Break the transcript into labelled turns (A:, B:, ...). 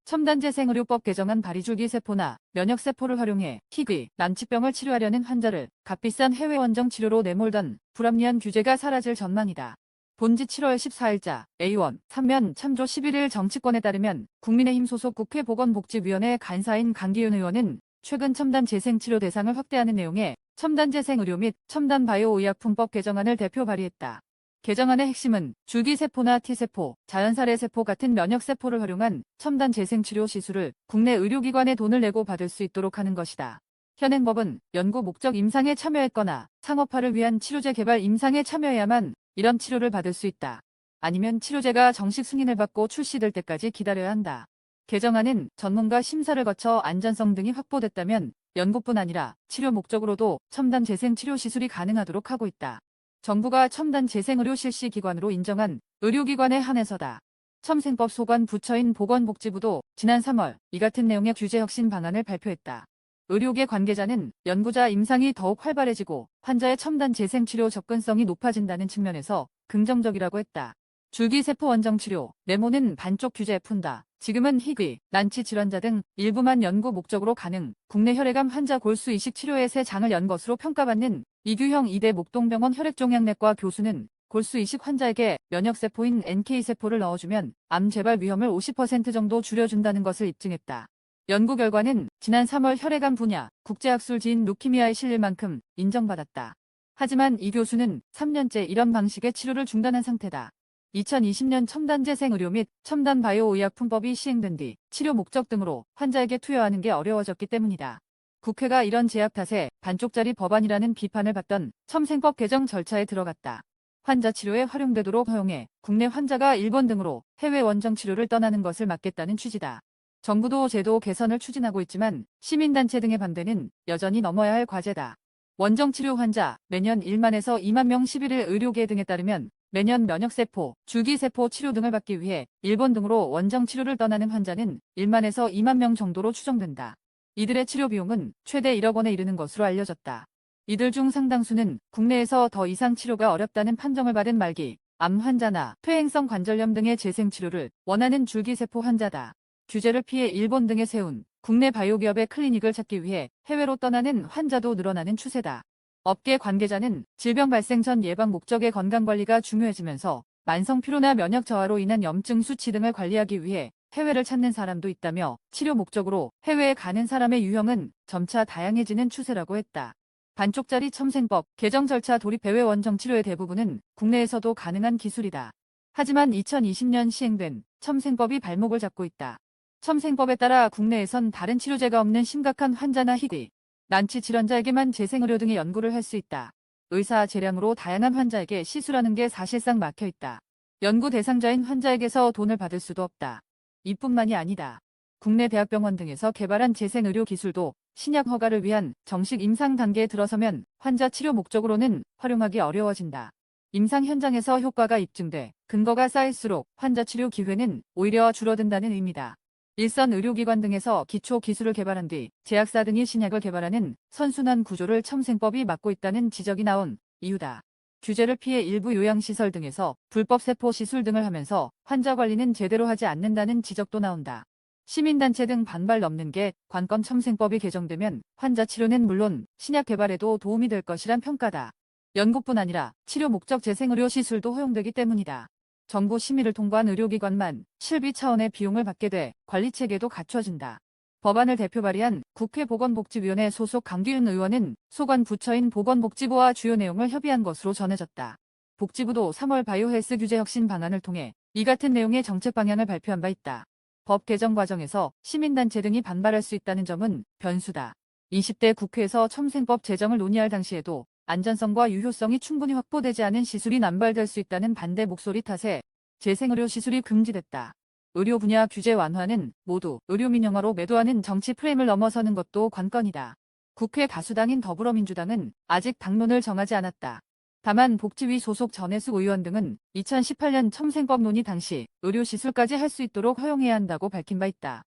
A: 첨단재생의료법 개정안 발의 줄기세포나 면역세포를 활용해 희귀, 난치병을 치료하려는 환자를 값비싼 해외 원정 치료로 내몰던 불합리한 규제가 사라질 전망이다. 본지 7월 14일자 A1 3면 참조 11일 정치권에 따르면 국민의힘 소속 국회 보건복지위원회 간사인 강기훈 의원은 최근 첨단재생치료 대상을 확대하는 내용의 첨단재생의료 및 첨단바이오의약품법 개정안을 대표 발의했다. 개정안의 핵심은 줄기세포나 T세포, 자연살해세포 같은 면역세포를 활용한 첨단재생치료 시술을 국내 의료기관에 돈을 내고 받을 수 있도록 하는 것이다. 현행 법은 연구 목적 임상에 참여했거나 상업화를 위한 치료제 개발 임상에 참여해야만 이런 치료를 받을 수 있다. 아니면 치료제가 정식 승인을 받고 출시될 때까지 기다려야 한다. 개정안은 전문가 심사를 거쳐 안전성 등이 확보됐다면 연구뿐 아니라 치료 목적으로도 첨단재생치료 시술이 가능하도록 하고 있다. 정부가 첨단재생의료 실시기관으로 인정한 의료기관에 한해서다. 첨생법 소관 부처인 보건복지부도 지난 3월 이 같은 내용의 규제 혁신 방안을 발표했다. 의료계 관계자는 연구자 임상이 더욱 활발해지고 환자의 첨단재생치료 접근성이 높아진다는 측면에서 긍정적이라고 했다. 줄기세포 원정치료, 네모는 반쪽 규제에 푼다. 지금은 희귀, 난치 질환자 등 일부만 연구 목적으로 가능, 국내 혈액암 환자 골수 이식 치료에 새 장을 연 것으로 평가받는 이규형 이대 목동병원 혈액종양내과 교수는 골수 이식 환자에게 면역세포인 NK세포를 넣어주면 암 재발 위험을 50% 정도 줄여준다는 것을 입증했다. 연구 결과는 지난 3월 혈액암 분야 국제학술 지인 루키미아에 실릴 만큼 인정받았다. 하지만 이 교수는 3년째 이런 방식의 치료를 중단한 상태다. 2020년 첨단재생의료 및 첨단바이오의약품법이 시행된 뒤 치료 목적 등으로 환자에게 투여하는 게 어려워졌기 때문이다. 국회가 이런 제약 탓에 반쪽짜리 법안이라는 비판을 받던 첨생법 개정 절차에 들어갔다. 환자 치료에 활용되도록 허용해 국내 환자가 일본 등으로 해외 원정 치료를 떠나는 것을 막겠다는 취지다. 정부도 제도 개선을 추진하고 있지만 시민단체 등의 반대는 여전히 넘어야 할 과제다. 원정치료 환자 매년 1만에서 2만 명 11일 의료계 등에 따르면 매년 면역세포, 줄기세포 치료 등을 받기 위해 일본 등으로 원정치료를 떠나는 환자는 1만에서 2만 명 정도로 추정된다. 이들의 치료 비용은 최대 1억 원에 이르는 것으로 알려졌다. 이들 중 상당수는 국내에서 더 이상 치료가 어렵다는 판정을 받은 말기, 암 환자나 퇴행성 관절염 등의 재생치료를 원하는 줄기세포 환자다. 규제를 피해 일본 등에 세운 국내 바이오 기업의 클리닉을 찾기 위해 해외로 떠나는 환자도 늘어나는 추세다. 업계 관계자는 질병 발생 전 예방 목적의 건강관리가 중요해지면서 만성 피로나 면역 저하로 인한 염증 수치 등을 관리하기 위해 해외를 찾는 사람도 있다며 치료 목적으로 해외에 가는 사람의 유형은 점차 다양해지는 추세라고 했다. 반쪽짜리 첨생법 개정 절차 도입 해외 원정 치료의 대부분은 국내에서도 가능한 기술이다. 하지만 2020년 시행된 첨생법이 발목을 잡고 있다. 첨생법에 따라 국내에선 다른 치료제가 없는 심각한 환자나 희귀, 난치 질환자에게만 재생의료 등의 연구를 할 수 있다. 의사 재량으로 다양한 환자에게 시술하는 게 사실상 막혀 있다. 연구 대상자인 환자에게서 돈을 받을 수도 없다. 이뿐만이 아니다. 국내 대학병원 등에서 개발한 재생의료 기술도 신약 허가를 위한 정식 임상 단계에 들어서면 환자 치료 목적으로는 활용하기 어려워진다. 임상 현장에서 효과가 입증돼 근거가 쌓일수록 환자 치료 기회는 오히려 줄어든다는 의미다. 일선 의료기관 등에서 기초 기술을 개발한 뒤 제약사 등이 신약을 개발하는 선순환 구조를 첨생법이 막고 있다는 지적이 나온 이유다. 규제를 피해 일부 요양시설 등에서 불법 세포 시술 등을 하면서 환자 관리는 제대로 하지 않는다는 지적도 나온다. 시민단체 등 반발 넘는 게 관건 첨생법이 개정되면 환자 치료는 물론 신약 개발에도 도움이 될 것이란 평가다. 연구뿐 아니라 치료 목적 재생의료 시술도 허용되기 때문이다. 정부 심의를 통과한 의료기관만 실비 차원의 비용을 받게 돼 관리체계도 갖춰진다. 법안을 대표 발의한 국회 보건복지위원회 소속 강기훈 의원은 소관 부처인 보건복지부와 주요 내용을 협의한 것으로 전해졌다. 복지부도 3월 바이오헬스 규제 혁신 방안을 통해 이 같은 내용의 정책 방향을 발표한 바 있다. 법 개정 과정에서 시민단체 등이 반발할 수 있다는 점은 변수다. 20대 국회에서 첨생법 제정을 논의할 당시에도 안전성과 유효성이 충분히 확보되지 않은 시술이 남발될 수 있다는 반대 목소리 탓에 재생의료 시술이 금지됐다. 의료 분야 규제 완화는 모두 의료 민영화로 매도하는 정치 프레임을 넘어서는 것도 관건이다. 국회 다수당인 더불어민주당은 아직 당론을 정하지 않았다. 다만 복지위 소속 전해숙 의원 등은 2018년 첨생법 논의 당시 의료 시술까지 할 수 있도록 허용해야 한다고 밝힌 바 있다.